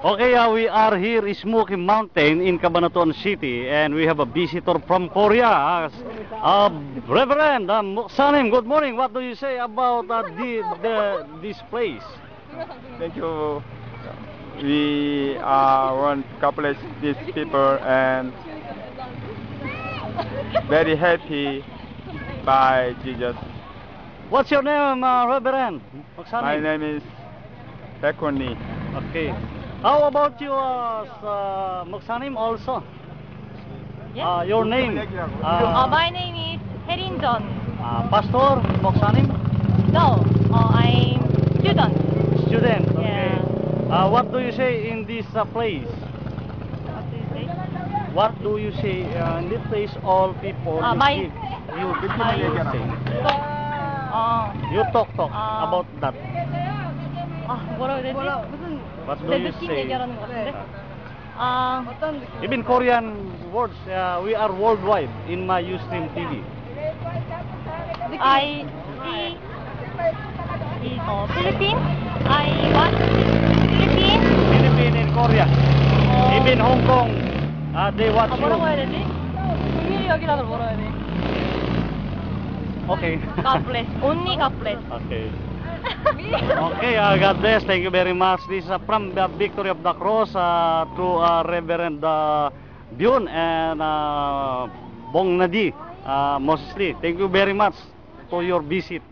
Okay, we are here in Smoky Mountain in Cabanatuan City, and we have a visitor from Korea. Reverend Moksanim, good morning. What do you say about this place? Thank you. We want to bless these people and very happy by Jesus. What's your name, Reverend Moksanim? My name is Pekoni. Okay. How about you, Moksanim also? Yes. Your name? My name is Herinjon. Pastor Moksanim? No, I'm student. Student, okay. Yeah. What do you say in this place? What do you say? What do you say in this place? All people you my- give, you my- say. You talk about that. 뭐라고 해야 되지? 무슨 What do 내 you 느낌 say? 얘기하는 것 같은데? 어떤 느낌? Even Korean words, we are worldwide in my Ustream TV. I see Philippines. I watch Philippines. Philippines and Korea. Even Hong Kong, they watch 뭐라고 해야 you. 되지? 국민이 여기라고 뭐라 해야 돼? Okay. God bless. Only God bless. Okay. Okay, God bless. Thank you very much. This is from the Victory of the Cross to Reverend Byun and Bong Nadi, Moses Lee. Thank you very much for your visit.